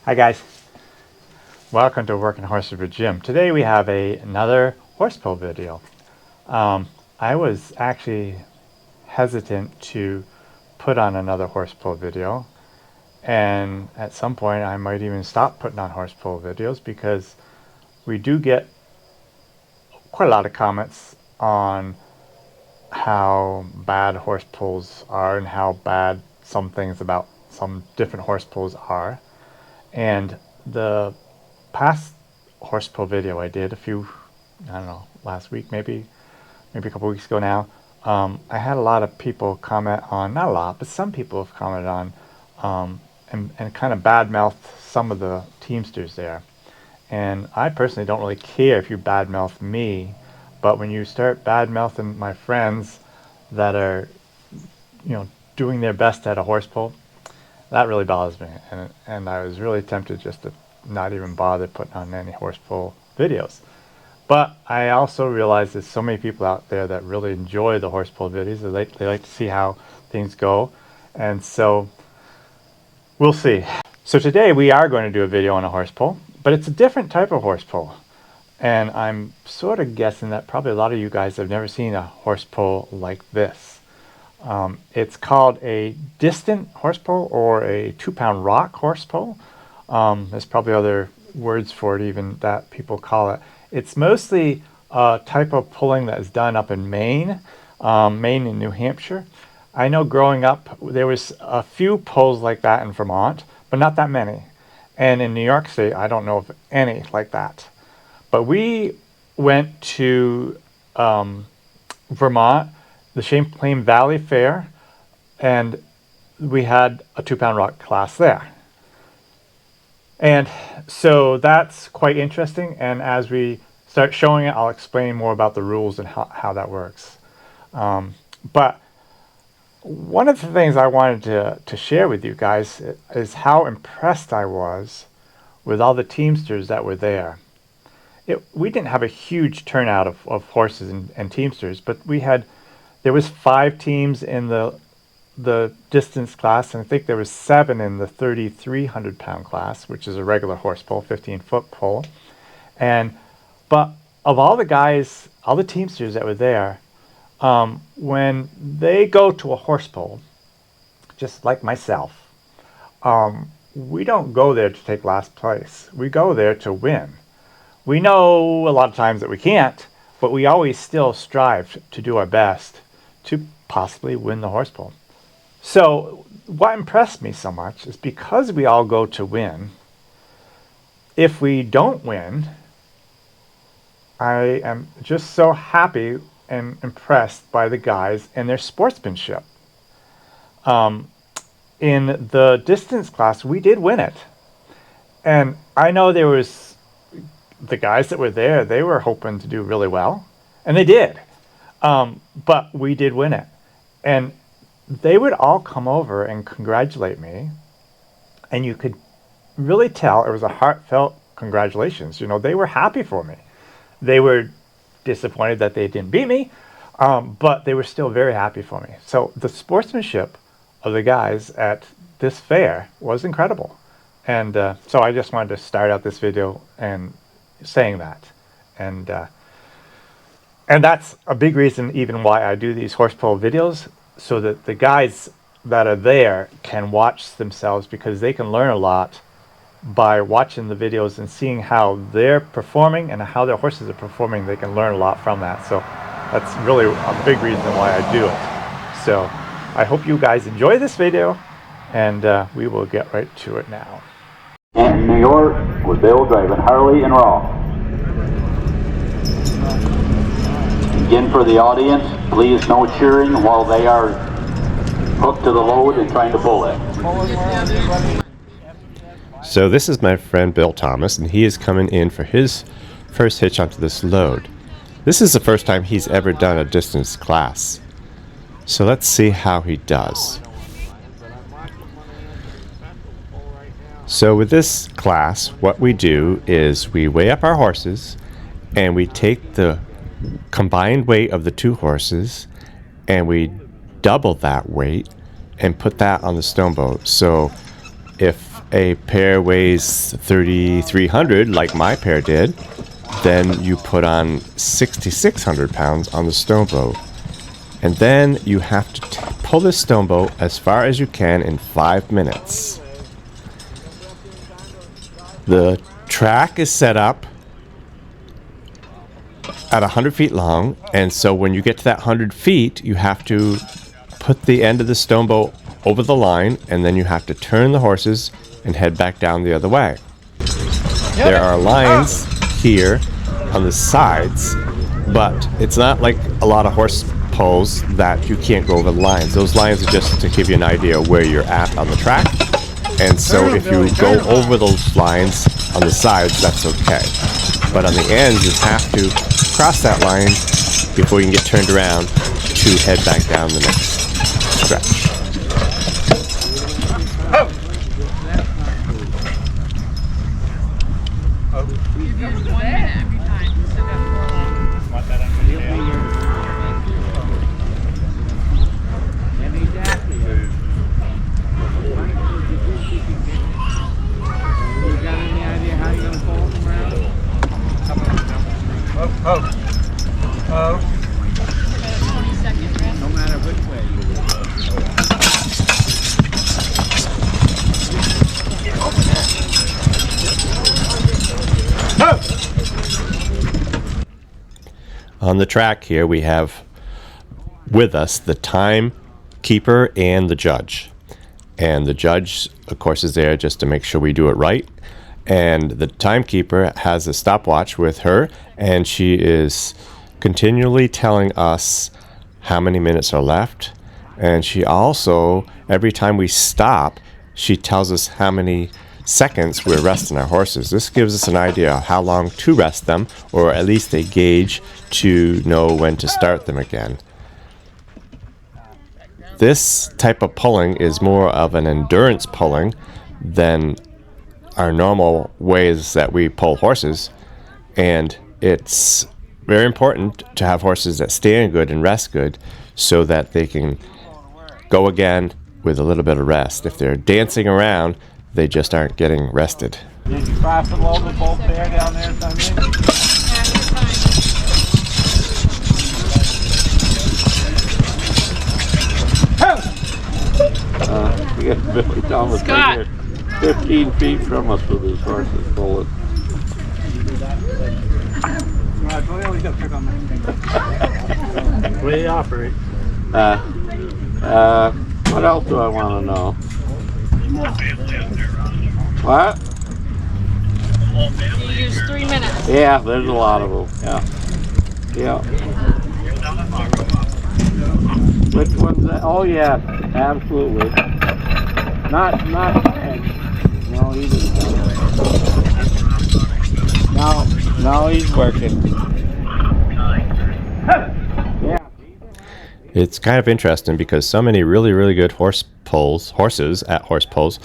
Hi guys, welcome to Working Horses with Jim. Today we have another horse pull video. I was actually hesitant to put on another horse pull video, and at some point I might even stop putting on horse pull videos because we do get quite a lot of comments on how bad horse pulls are and how bad some things about some different horse pulls are. And the past horse pull video I did I don't know, last week, maybe a couple weeks ago now, I had a lot of people comment on, not a lot, but some people have commented on and kind of badmouthed some of the teamsters there. And I personally don't really care if you badmouth me, but when you start badmouthing my friends that are, doing their best at a horse pull, that really bothers me, and I was really tempted just to not even bother putting on any horse pull videos. But I also realize there's so many people out there that really enjoy the horse pull videos. They like to see how things go, and so we'll see. So today we are going to do a video on a horse pull, but it's a different type of horse pull, and I'm sort of guessing that probably a lot of you guys have never seen a horse pull like this. It's called a distant horse pull or a 2-pound rock horse pull. There's probably other words for it even that people call it. It's mostly a type of pulling that is done up in Maine and New Hampshire. I know growing up there was a few pulls like that in Vermont, but not that many. And in New York State, I don't know of any like that. But we went to Vermont, the Champlain Valley Fair, and we had a 2-pound rock class there. And so that's quite interesting, and as we start showing it, I'll explain more about the rules and how that works. But one of the things I wanted to share with you guys is how impressed I was with all the teamsters that were there. We didn't have a huge turnout of horses and teamsters, but there was 5 teams in the distance class, and I think there was 7 in the 3,300-pound class, which is a regular horse pull, 15-foot pull. But of all the guys, all the teamsters that were there, when they go to a horse pull, just like myself, we don't go there to take last place. We go there to win. We know a lot of times that we can't, but we always still strive to do our best to possibly win the horse pull. So what impressed me so much is because we all go to win, if we don't win, I am just so happy and impressed by the guys and their sportsmanship. In the distance class, we did win it. And I know there was the guys that were there, they were hoping to do really well, and they did. But we did win it. And they would all come over and congratulate me, and you could really tell it was a heartfelt congratulations. They were happy for me. They were disappointed that they didn't beat me, but they were still very happy for me. So the sportsmanship of the guys at this fair was incredible. And so I just wanted to start out this video and saying that. And that's a big reason even why I do these horse pull videos, so that the guys that are there can watch themselves, because they can learn a lot by watching the videos and seeing how they're performing and how their horses are performing. They can learn a lot from that. So that's really a big reason why I do it. So I hope you guys enjoy this video, and we will get right to it now. In New York with Bill driving Harley and Raw. Again, for the audience, please no cheering while they are hooked to the load and trying to pull it. So this is my friend Bill Thomas, and he is coming in for his first hitch onto this load. This is the first time he's ever done a distance class. So let's see how he does. So with this class, what we do is we weigh up our horses, and we take the combined weight of the 2 horses, and we double that weight and put that on the stone boat. So if a pair weighs 3,300 like my pair did, then you put on 6,600 pounds on the stone boat. And then you have to pull this stone boat as far as you can in 5 minutes. The track is set up at 100 feet long, and so when you get to that 100 feet, you have to put the end of the stone boat over the line, and then you have to turn the horses and head back down the other way. There are lines here on the sides, but it's not like a lot of horse poles that you can't go over the lines. Those lines are just to give you an idea of where you're at on the track. And so if you go over those lines on the sides, that's okay. But on the ends, you have to cross that line before you can get turned around to head back down the next stretch. On the track here, we have with us the timekeeper and the judge. And the judge, of course, is there just to make sure we do it right. And the timekeeper has a stopwatch with her, and she is continually telling us how many minutes are left. And she also, every time we stop, she tells us how many seconds we're resting our horses. This gives us an idea of how long to rest them, or at least a gauge to know when to start them again. This type of pulling is more of an endurance pulling than our normal ways that we pull horses, and it's very important to have horses that stand good and rest good so that they can go again with a little bit of rest. If they're dancing around, they just aren't getting rested. Did you cross the load with both there down there Sunday? We got Billy Thomas right here, 15 feet from us with his horses pulling. The way they operate. What else do I want to know? What? You use 3 minutes. Yeah, there's a lot of them. Yeah. Which one's that? Oh yeah, absolutely. Not. No, he didn't. Now he's working. Yeah. It's kind of interesting because so many really, really good horses at horse pulls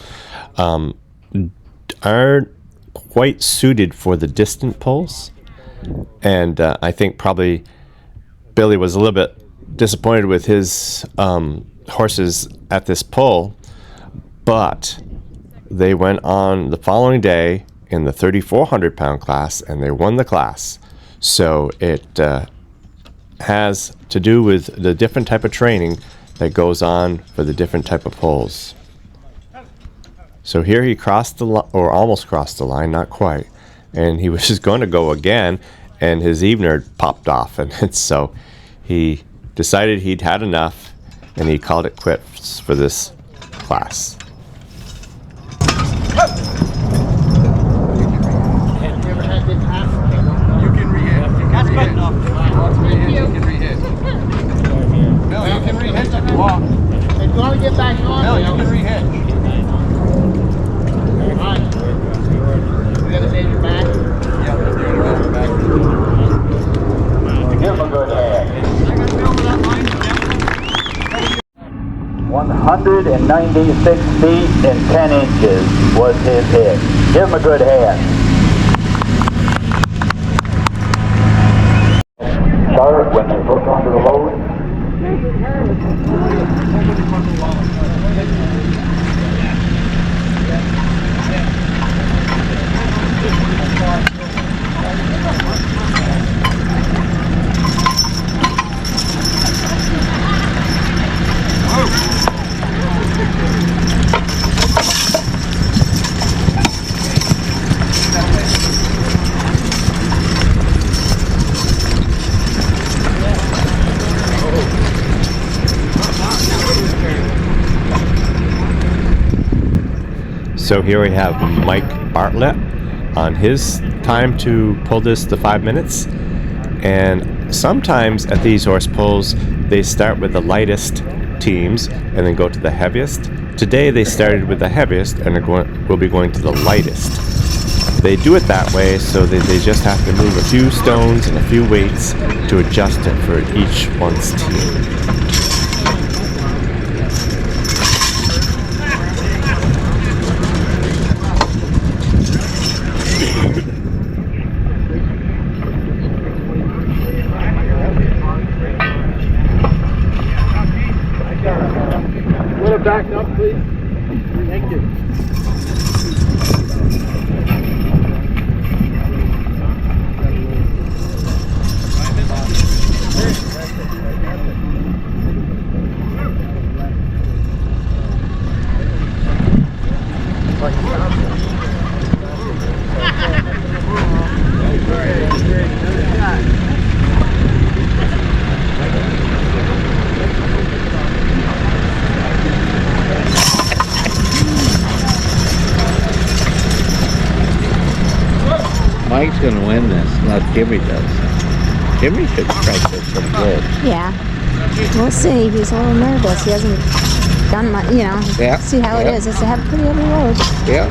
aren't quite suited for the distant pulls. And I think probably Billy was a little bit disappointed with his horses at this pull, but they went on the following day in the 3,400 pound class and they won the class. So it has to do with the different type of training that goes on for the different type of pulls. So here he crossed the line, or almost crossed the line, not quite, and he was just going to go again, and his evener popped off, and so he decided he'd had enough, and he called it quits for this class. Give him a good hand. 196 feet and 10 inches was his hit. Give him a good hand. Start when they're hooked onto the load. So here we have Mike Bartlett on his time to pull this to 5 minutes. And sometimes at these horse pulls, they start with the lightest teams and then go to the heaviest. Today they started with the heaviest and will be going to the lightest. They do it that way so that they just have to move a few stones and a few weights to adjust it for each one's team. Back up, please. Thank you. Mike's gonna win this, not Jimmy does. Jimmy should strike this pretty good. Yeah. We'll see. He's a little nervous. He hasn't done much, you know. Yeah. See how it is. It's a pretty heavy load. Yeah.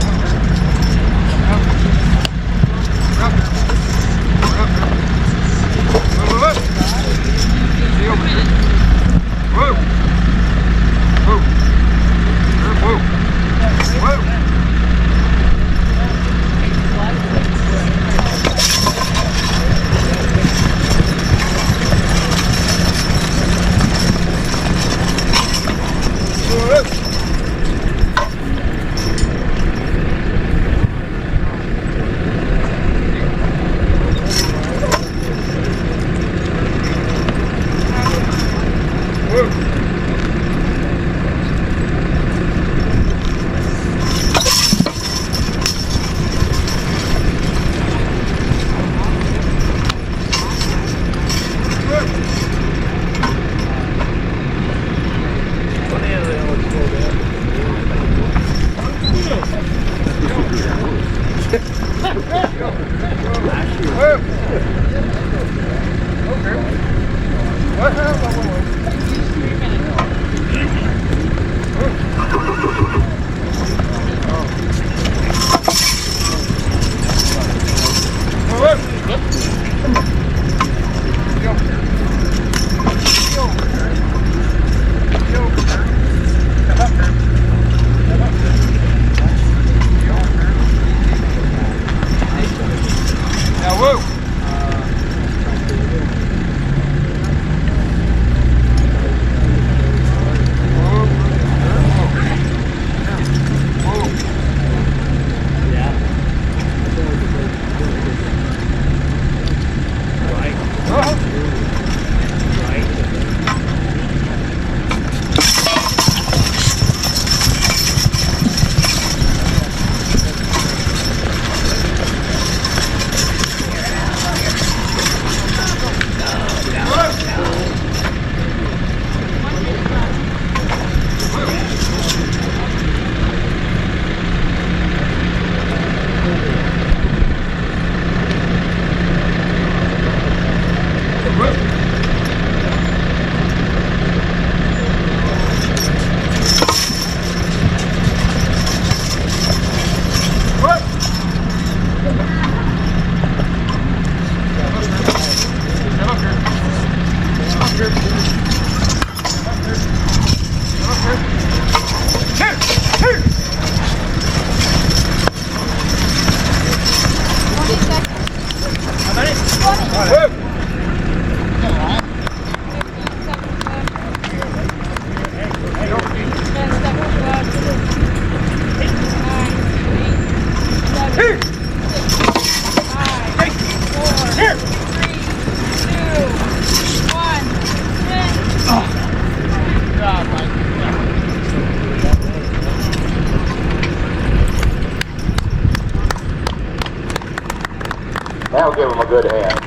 That'll give him a good hand.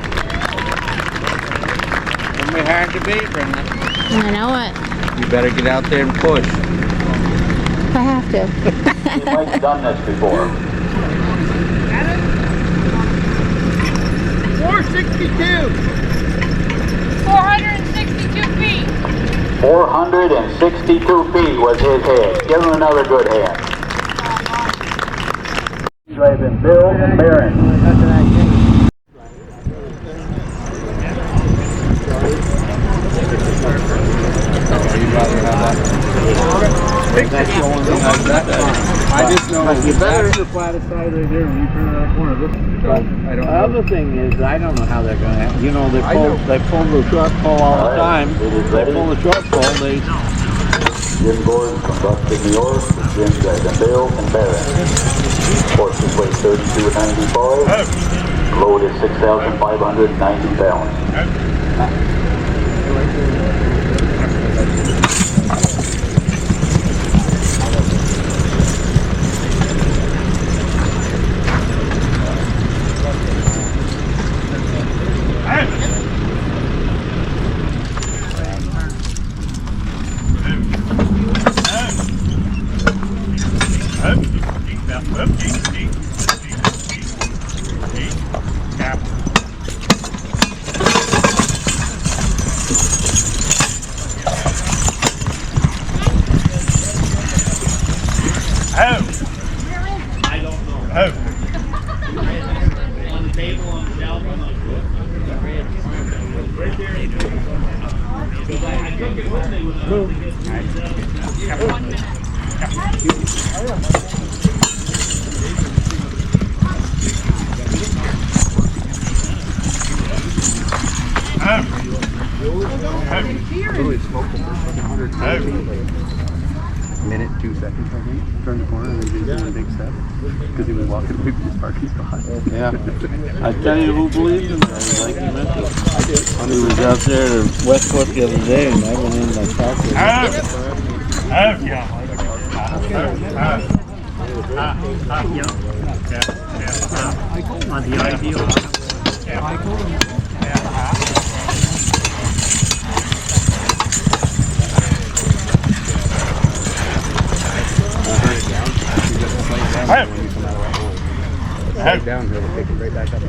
It'll be hard to beat, Brenda. I know it. You better get out there and push. I have to. You might have done this before. 462. 462 feet. 462 feet was his head. Give him another good hand. Driving Bill and Barron. I just know you better the flattest side right there when you turn around the corner. Look, I don't know. The other thing is, I don't know how they're going to. You know, they pull the short pole all the time. They pull the short pole. They. Jim Gordon from Buxton, New York. Jim driving Bill and Barron. Horses weigh 32.95. Load is 6,590 pounds. Minute, 2 seconds, I think. Turned the corner and then did one big step. Because he was walking away from his parking spot. Yeah. I tell you who believes in that. Like you mentioned. I did. He was out there in Westport the other day and I went in and I talked to him. On the ideal. Downhill, take it right back up.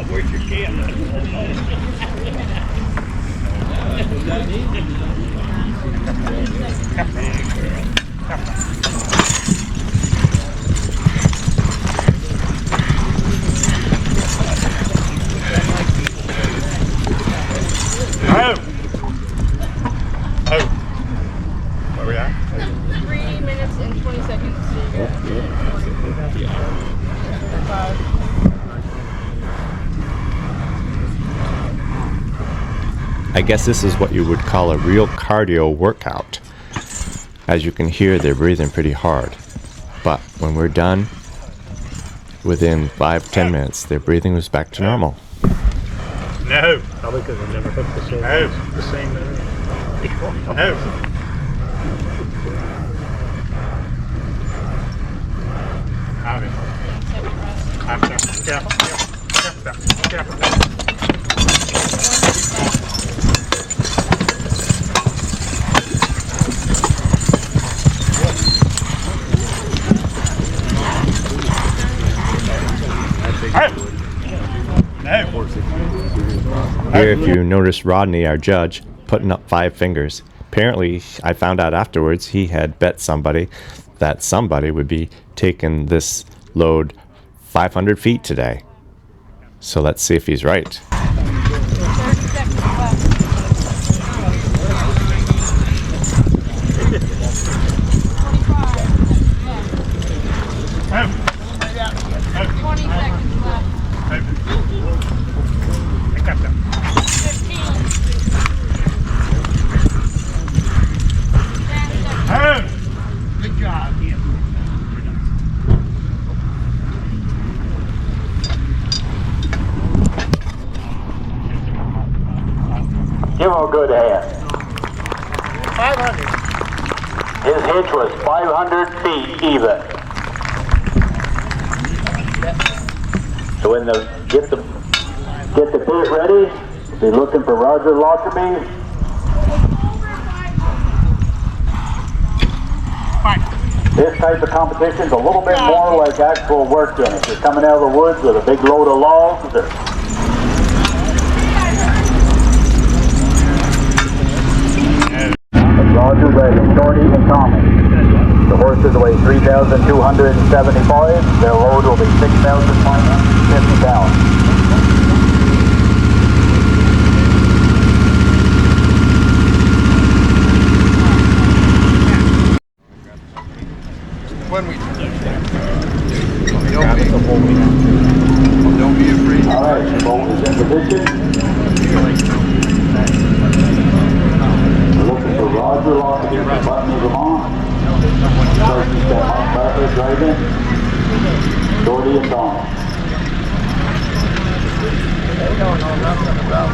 Where's your camera? Where we at? 3 minutes and 20 seconds. I guess this is what you would call a real cardio workout. As you can hear, they're breathing pretty hard. But when we're done, within 5-10 minutes, their breathing was back to normal. No. Probably because I never hooked the same. No. No. Here, if you notice Rodney, our judge, putting up 5 fingers. Apparently, I found out afterwards he had bet somebody that somebody would be taking this load 500 feet today. So let's see if he's right. 30 seconds left. 20 seconds left. 15. 10 seconds. Good job, Jim. Give him a good hand. 500. His hitch was 500 feet even. So when get the pit ready, be looking for Roger Lockerbie. This type of competition is a little bit more like actual work in it. You're coming out of the woods with a big load of logs. Roger ready, Shorty and Tommy. The horses weigh 3,275. Their load will be 6,150 pounds. When we don't be afraid. All right, boat is in position. Looking for Roger Lockerbie. The buttons are on. First step on Butler driving. Shorty and Tommy. They don't know nothing about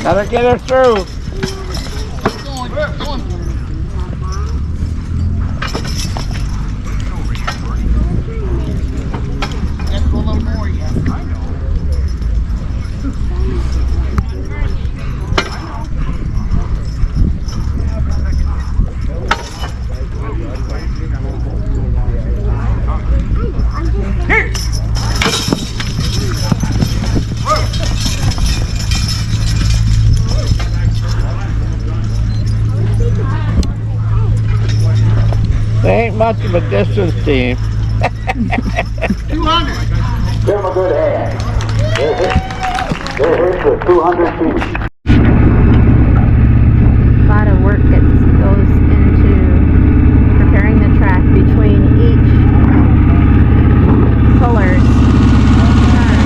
Gotta get her through. They ain't much of a distance team. 200. Give them a good hand. Their hitch was 200 feet. A lot of work goes into preparing the track between each puller's turn.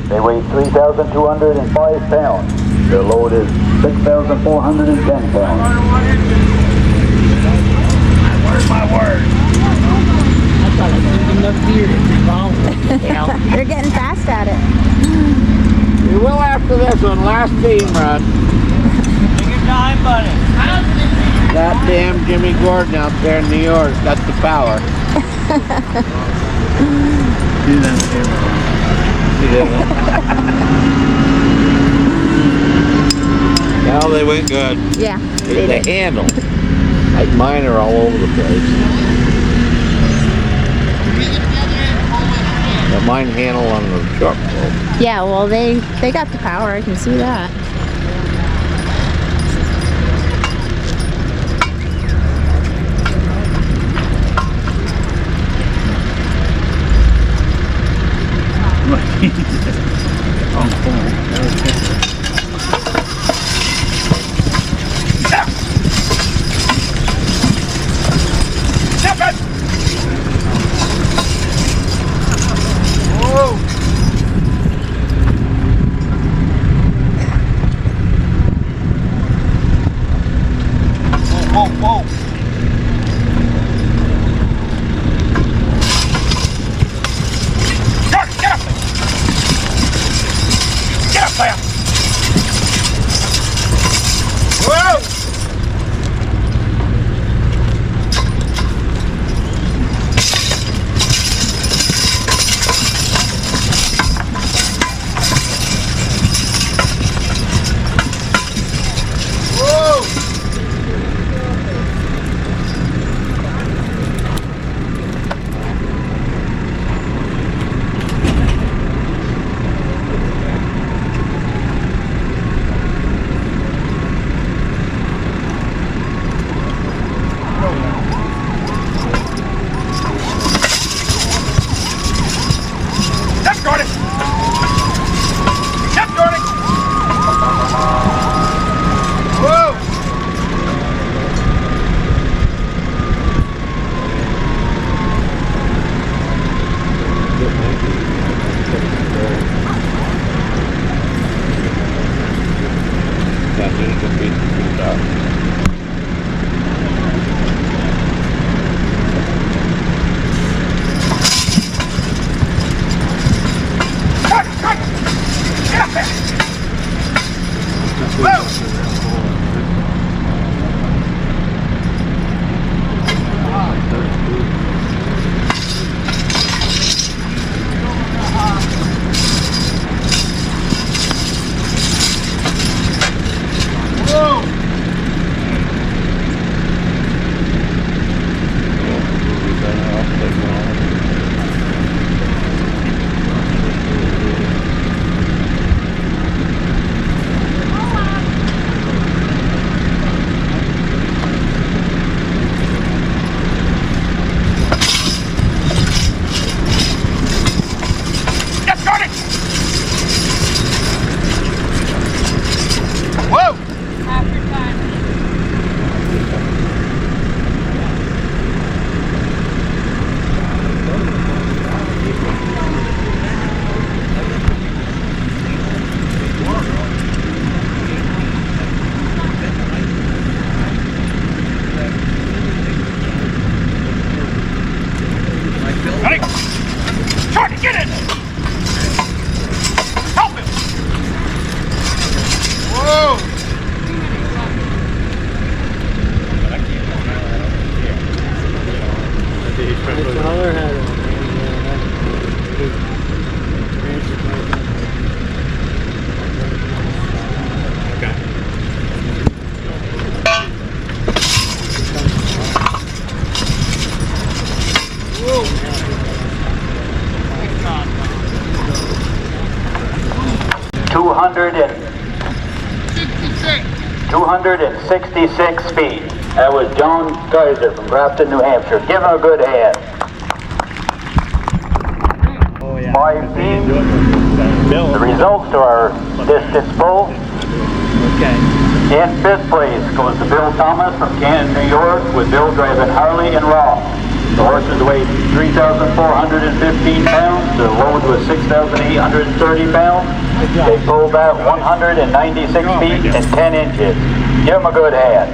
They weigh 3,205 pounds. Their load is 6,410 pounds. Where's my word? I thought I was enough deer to be wrong. They're getting fast at it. We will after this one, last team run. Take your time, buddy. That damn Jimmy Gordon out there in New York got the power. Do that, Now they went good. Yeah, The they did. handle. Like mine are all over the place. But mine handle on the truck. Though. Yeah, well, they got the power. I can see that. $266 feet. That was John Kaiser from Grafton, New Hampshire. Give him a good hand. 5 feet. The results to our distance bull. In 5th place goes to Bill Thomas from Canton, New York, with Bill driving Harley and Ross. The horses weighed 3,415 pounds. The load was 6,830 pounds. They pulled that 196 feet and 10 inches. Give them a good hand.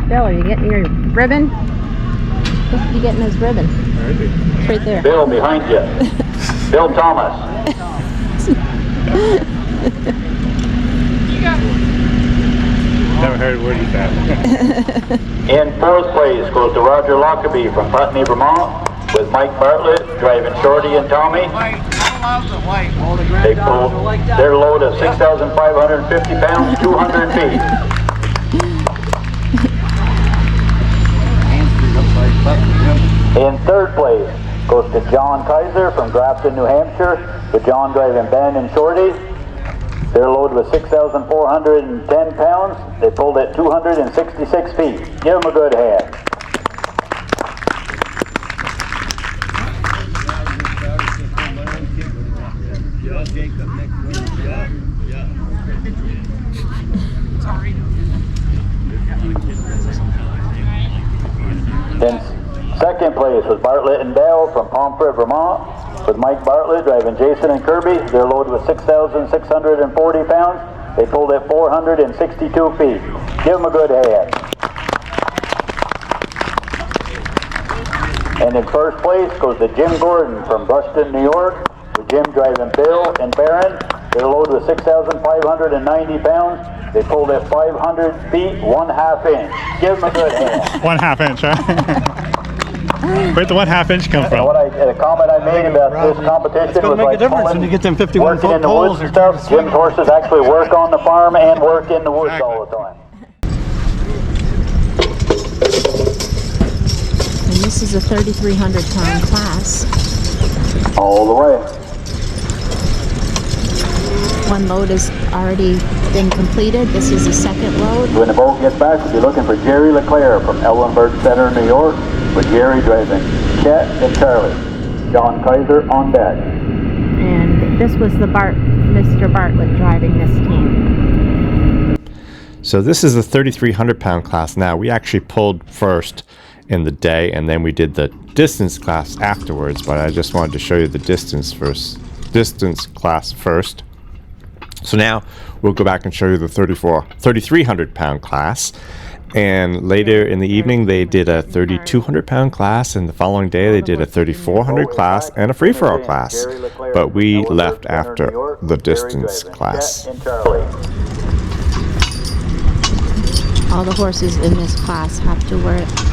Bill, are you getting your ribbon? Supposed to be getting his ribbon. It's right there. Bill, behind you. Bill Thomas. Never heard a word of that. In 4th place goes to Roger Lockerbie from Putney, Vermont, with Mike Bartlett driving Shorty and Tommy. They pulled their load of 6,550 pounds, 200 feet. In third place goes to John Kaiser from Grafton, New Hampshire, with John driving Ben and Shorty. Their load was 6,410 pounds. They pulled it 266 feet. Give them a good hand. In second place was Bartlett and Bell from Pomfret, Vermont, with Mike Bartlett driving Jason and Kirby. Their load was 6,640 pounds. They pulled it 462 feet. Give them a good hand. And in first place goes to Jim Gordon from Brushton, New York, with Jim driving Bill and Barron. Their load was 6,590 pounds. They pulled it 500 feet, 1/2 inch. Give them a good hand. 1/2 inch, huh? Where'd the 1/2 inch come from? The comment I made about this competition was make a like difference when you get them 51 working in foot the poles woods and or stuff. Jim's horses actually work on the farm and work in the woods all the time. And this is a 3,300 pound class. All the way. One load has already been completed. This is the second load. When the boat gets back, we'll be looking for Jerry LeClaire from Ellenberg Center, New York, with Jerry driving Chet and Charlie. John Kaiser on deck. And this was the Mr. Bartlett driving this team. So this is the 3,300 pound class now. We actually pulled first in the day, and then we did the distance class afterwards, but I just wanted to show you the distance class first. So now we'll go back and show you the 3,300 pound class. And later in the evening, they did a 3,200 pound class, and the following day they did a 3,400 class and a free-for-all class. But we left after the distance class. All the horses in this class have to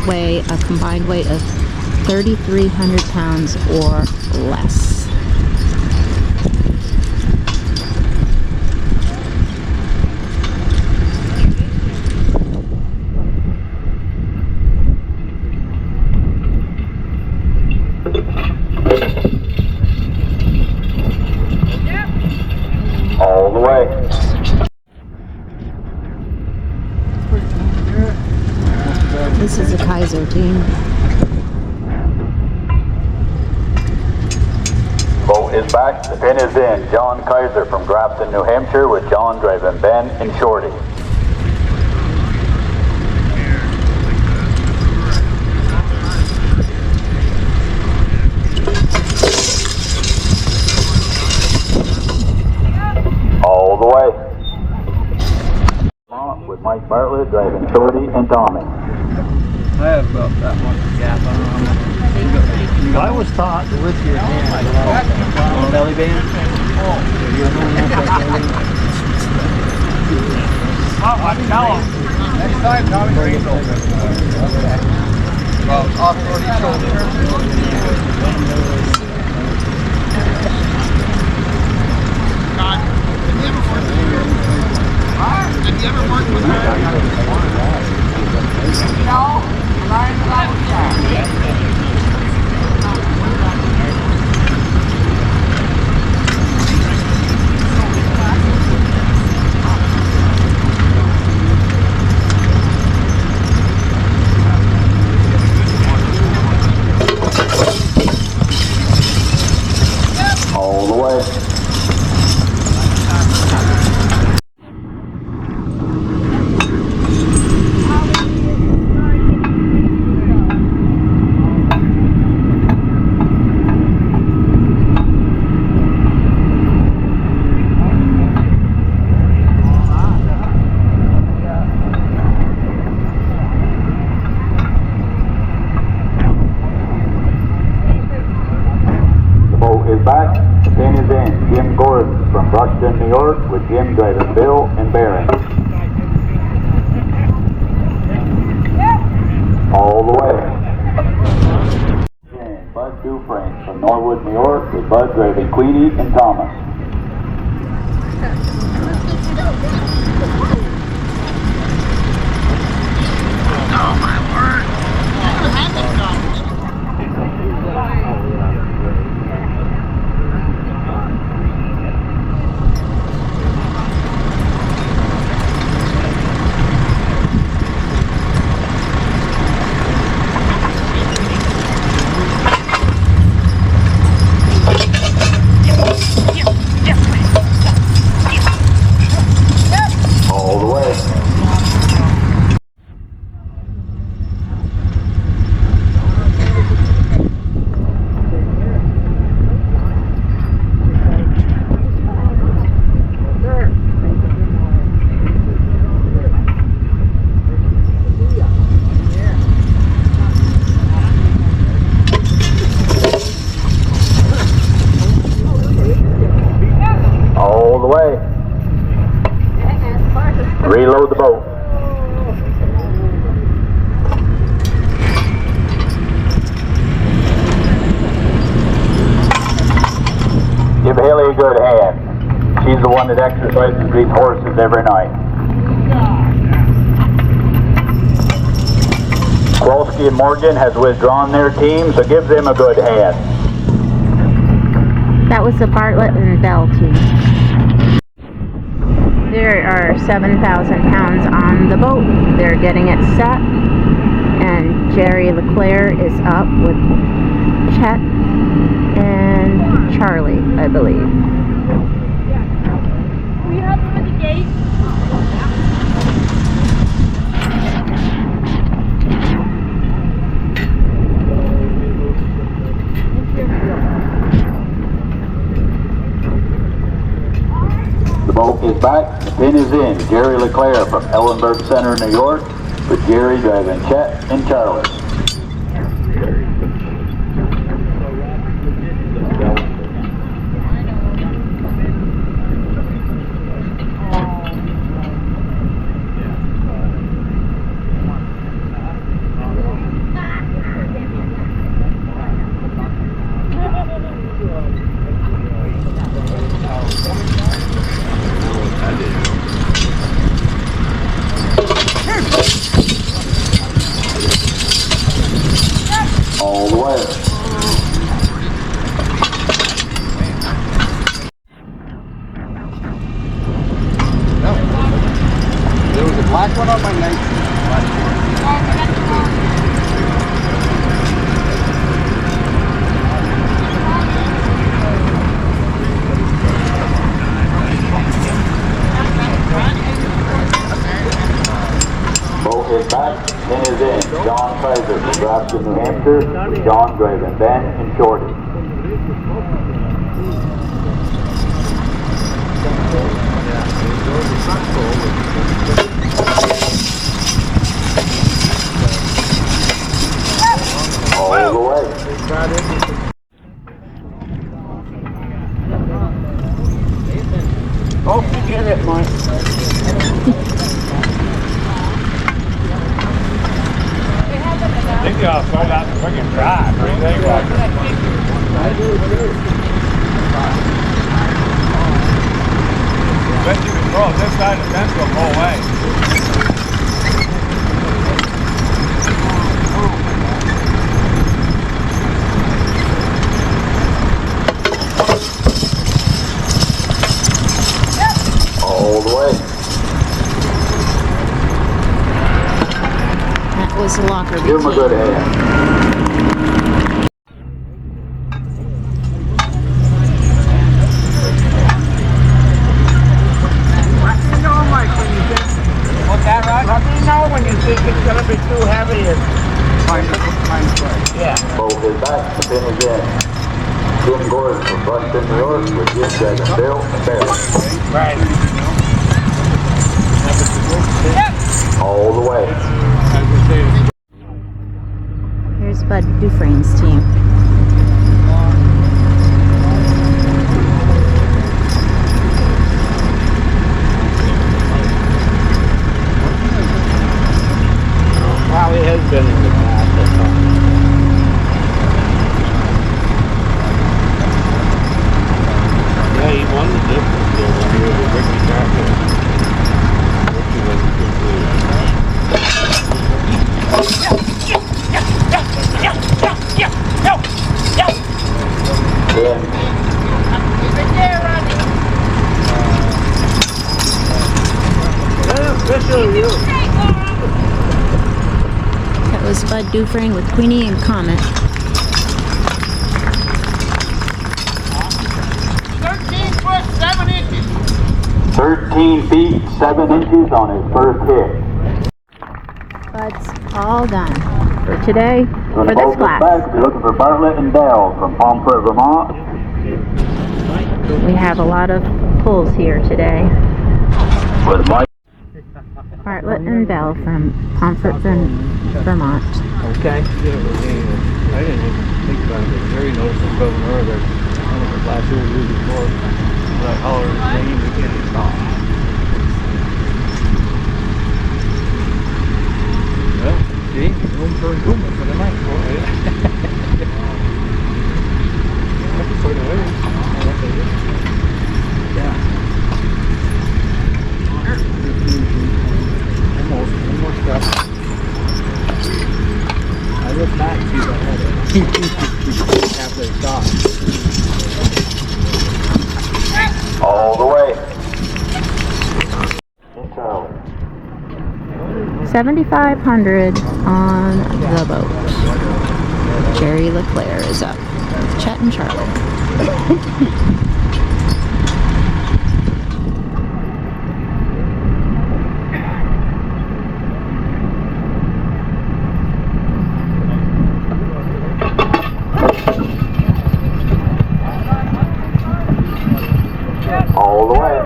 weigh a combined weight of 3,300 pounds or less. All the way. This is a Kaiser team. Boat is back. The pin is in. John Kaiser from Grafton, New Hampshire, with John driving Ben and Shorty. All the way. With Mike Bartlett driving Shorty and Tommy. I have about that much gap. I was taught to lift your hand. Belly band? Next time, Tommy, bring it over. Well, off-road shoulder. Have you ever worked with her? No, learned about that. All the way. Back, the pin is in. Jim Gordon from Brushton, New York, with Jim driving Bill and Barron. All the way. And Bud Dufresne from from Norwood, New York, with Bud driving Queenie and Thomas. Oh my word! I never had this dog. All the way. All the way. Reload the boat. Give Haley a good hand. She's the one that exercises these horses every night. Kowalski and Morgan has withdrawn their team, so give them a good hand. That was the Bartlett and Bell team. There are 7,000 pounds on the boat. They're getting it set. And Jerry Leclerc is up with Chet and Charlie, I believe. We have them at the gate. The boat is back, the pin is in. Jerry Leclerc from Ellenberg Center, New York, with Jerry driving Chet and Charlie. All the way. There was a black one on my night. Boat is back, pin is in. John Kaiser from Grafton, New Hampshire, with John driving Ben and Shorty. All the way. Oh, forget it, Mike. I think y'all start out the freaking drive. What do you think, Roger? Bet you can throw it this side of the fence will go away. All the way. That was the locker Give him a good hand. What's that, Rod? Let me know when you think it's going to be too heavy. Yeah. Boat is back, the pin is in. Jim Gordon from Buxton, New York, with Jim driving Bill and Barry. Right. All the way. Here's Bud Dufresne's team. Probably has been in the past. That was Bud Dufresne with Queenie and Comet. 13 foot 7 inches. 13 feet 7 inches on his first hit. Bud's all done for today for Gonna this bolt class. back. You're looking for Bartlett and Bell from Pomfret, Vermont. We have a lot of pulls here today. With Mike. Bartlett and Bell from Pomfret, Vermont. Okay. I didn't even think about it. Jerry knows the governor that last year or year before. Like, oh, his name again. Well, see, room for improvement for the night. Yeah. Almost stuff. I look back to the head after it stopped. All the way. 7,500 on the boat. Jerry Leclerc is up with Chet and Charlie. All the way.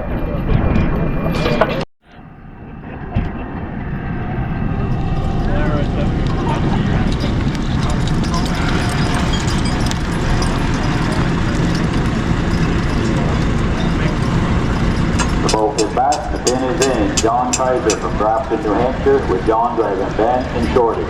The boat is back. The pin is in. John Kaiser from Grafton, New Hampshire with John driving Ben and Shorty.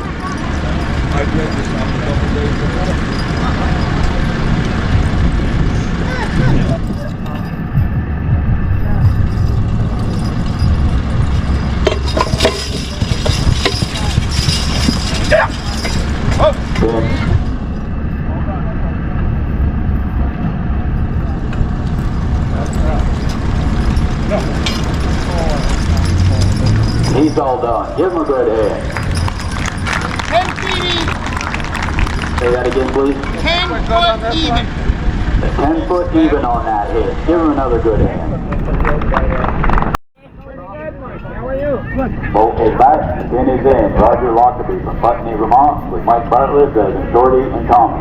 He's all done. Give him a good hand. 10 feet even. Say that again, please. 10 foot even. 10 foot even on that hit. Give him another good hand. Boat is back. The pin is in. Roger Lockerbie from Putney, Vermont with Mike Bartlett driving Shorty and Tommy.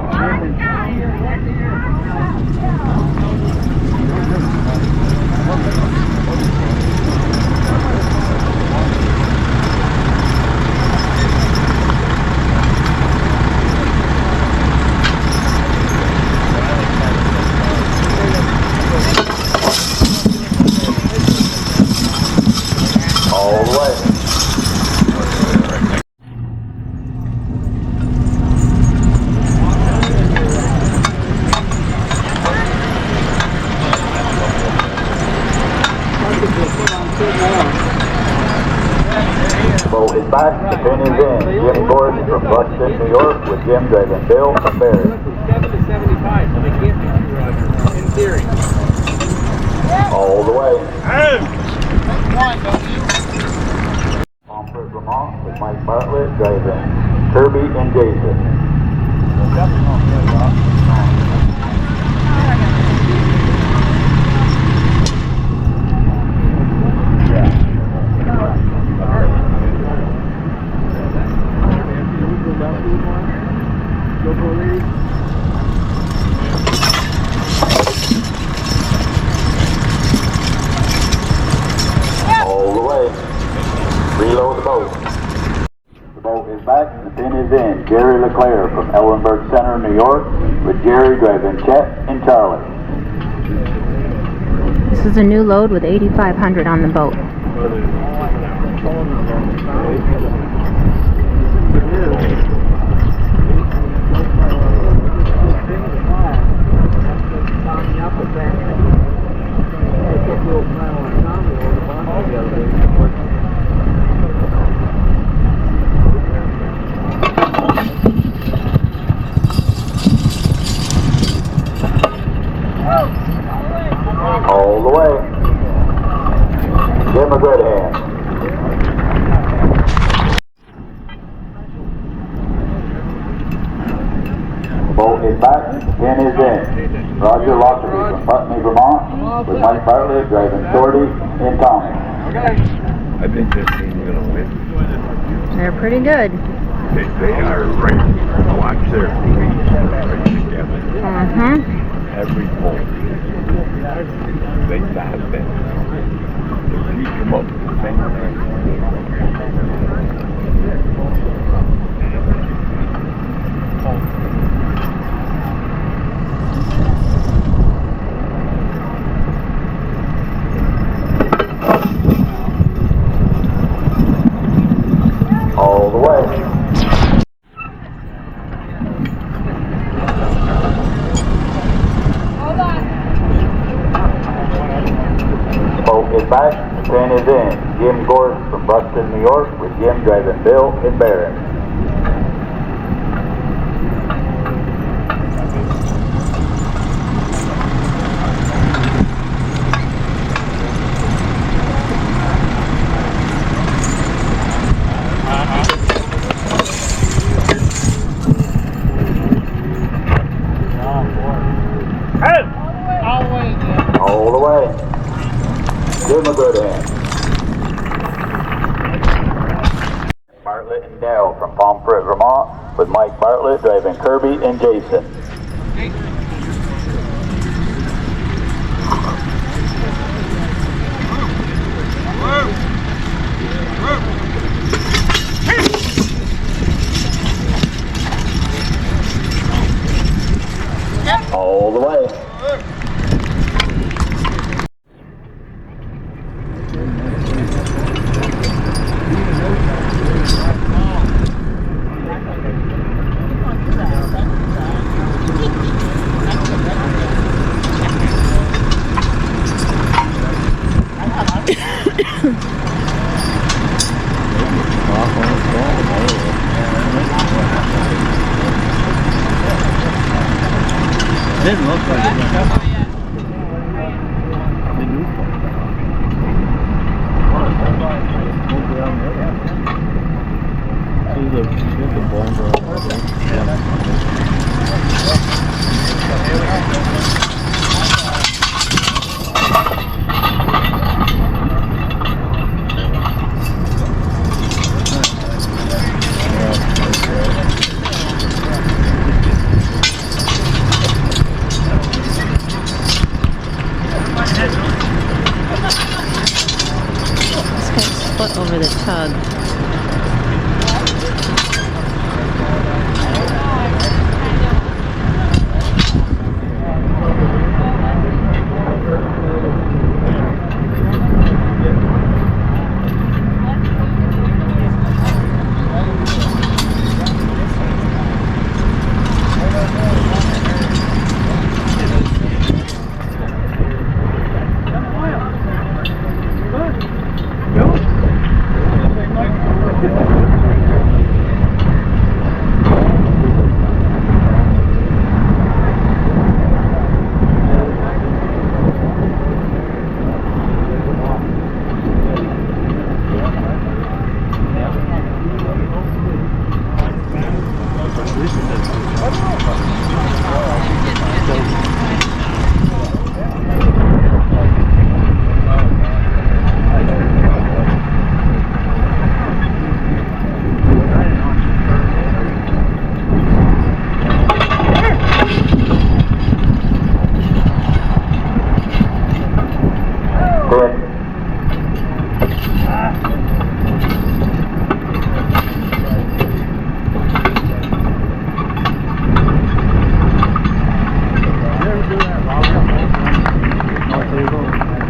All the way. The boat is back. The pin is in. Jim Gordon from Buxton, New York with Jim driving Bill from Barry. 7 to 75, so they can't be in theory. All the way. One, don't you? Pomfret, Vermont with Mike Bartlett driving Kirby and Jason. All the way. Reload the boat. The boat is back. The pin is in. Jerry Leclerc from Ellenburg Center, New York with Jerry driving Chet and Charlie. This is a new load with 8,500 on the boat. All the way. Give him a good hand. 10 is in. Roger Lockerbie from Putney, Vermont, with Mike Bartlett driving Shorty and Tommy. I think this team's going to win. They're pretty good. They are right. Watch their feet right together. Every pole. They have been. If you come up with the same all the way. Smoke is back, 10 is in. Jim Gordon from Buxton, New York, with Jim driving Bill and Barron. All the way. Give him a good hand. Bartlett and Dale from Pomfret, Vermont, with Mike Bartlett driving Kirby and Jason. All the way. Didn't look like it. Foot over the tug.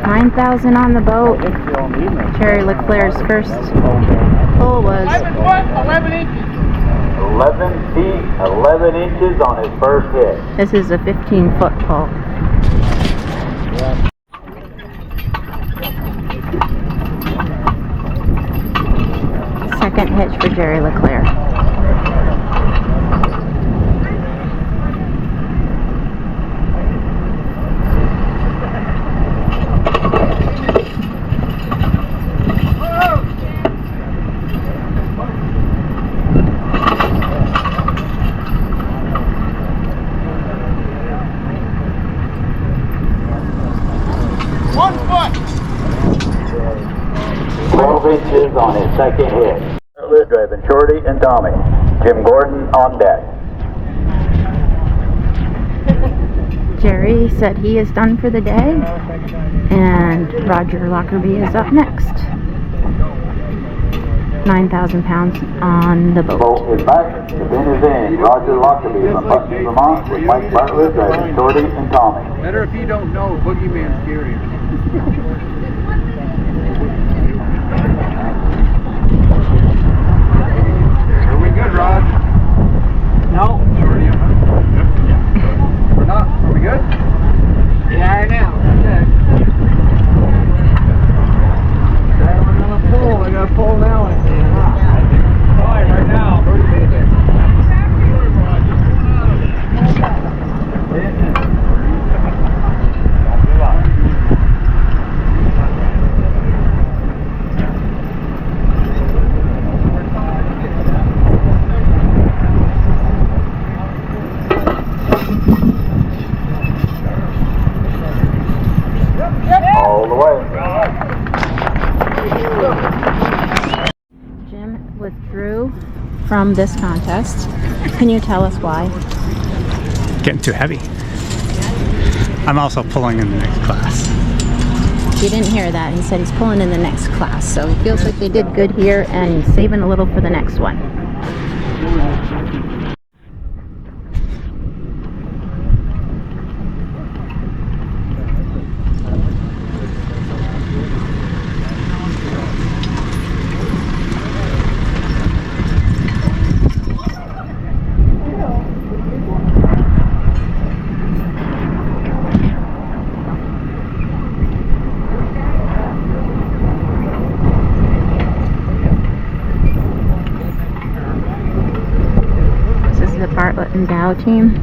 $9,000 on the boat. Jerry Leclerc's first pull was 11 inches. 11 feet, 11 inches on his first hit. This is a 15-foot pull. Second hitch for Jerry Leclerc. inches on his second hit. Bartlett driving Shorty and Tommy. Jim Gordon on deck. Jerry said he is done for the day, and Roger Lockerbie is up next. 9,000 pounds on the boat. Boat is back, the bin is in. Roger Lockerbie from Putney, Vermont, with Mike Bartlett driving Shorty and Tommy. Better if you don't know, Boogeyman's curious. Are we good, Rod? No. We're not. Are we good? Yeah, right now. That's it. I'm gonna pull. I gotta pull now. Alright, right now. All the way. Jim withdrew from this contest. Can you tell us why? Getting too heavy. I'm also pulling in the next class. You didn't hear that. He said he's pulling in the next class, so he feels like they did good here and saving a little for the next one. Bartlett and Dow team.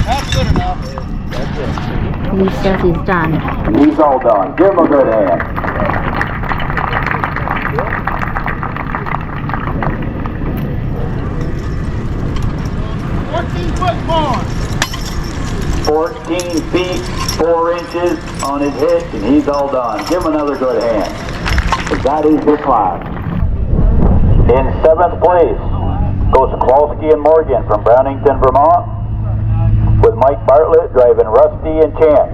That's good enough. He says he's done. He's all done. Give him a good hand. 14 feet, 4 inches on his hit, and he's all done. Give him another good hand. Because that is his class. In 7th place goes Kowalski and Morgan from Brownington, Vermont, with Mike Bartlett driving Rusty and Champ.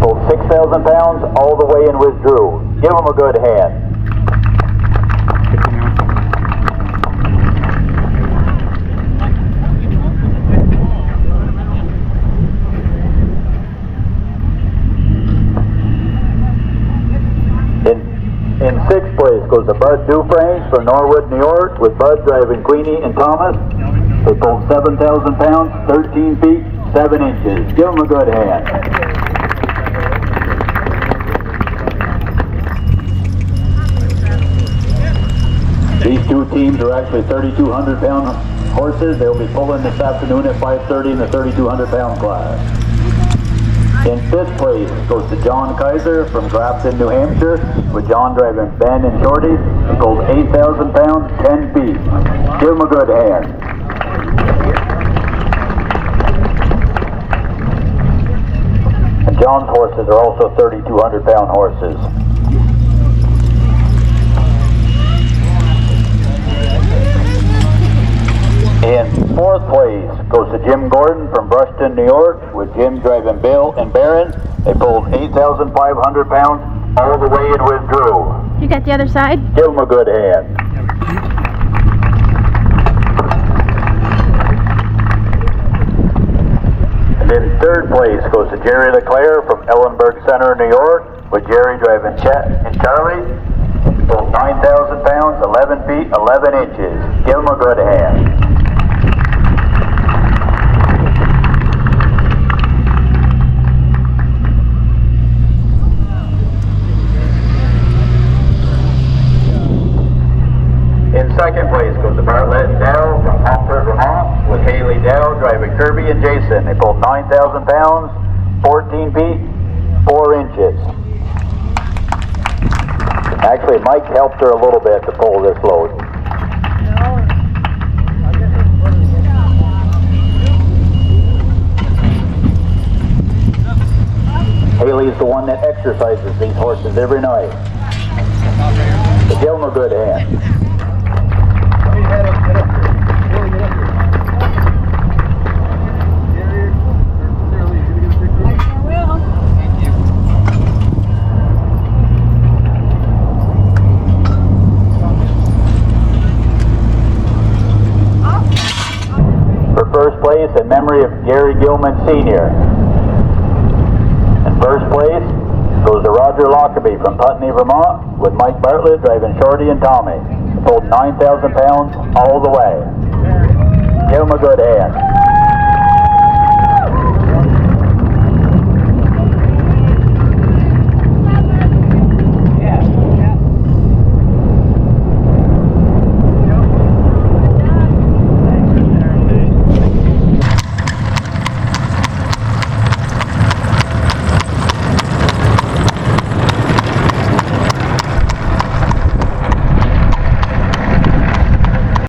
Pulled 6,000 pounds all the way and withdrew. Give him a good hand. In 6th place goes the Bud Dufresne from Norwood, New York, with Bud driving Queenie and Thomas. They pulled 7,000 pounds, 13 feet, 7 inches. Give them a good hand. These two teams are actually 3,200 pound horses. They'll be pulling this afternoon at 5:30 in the 3,200 pound class. In 5th place goes to John Kaiser from Grafton, New Hampshire, with John driving Ben and Shorty. They pulled 8,000 pounds, 10 feet. Give him a good hand. And John's horses are also 3,200 pound horses. In 4th place goes to Jim Gordon from Brushton, New York, with Jim driving Bill and Barron. They pulled 8,500 pounds all the way and withdrew. You got the other side? Give them a good hand. And in 3rd place goes to Jerry LeClaire from Ellenberg Center, New York, with Jerry driving Chet and Charlie. Pulled 9,000 pounds, 11 feet, 11 inches. Give them a good hand. In 2nd place goes to Bartlett and Dow from Pomfret, Vermont, with Haley Dow driving Kirby and Jason. They pulled 9,000 pounds, 14 feet, 4 inches. Actually, Actually, Mike helped her a little bit to pull this load. Haley's the one that exercises these horses every night. So give him a good hand. For first place, in memory of Gary Gilman Sr. In first place goes to Roger Lockerbie from Putney, Vermont, with Mike Bartlett driving Shorty and Tommy. Pulled 9,000 pounds all the way. Give him a good hand.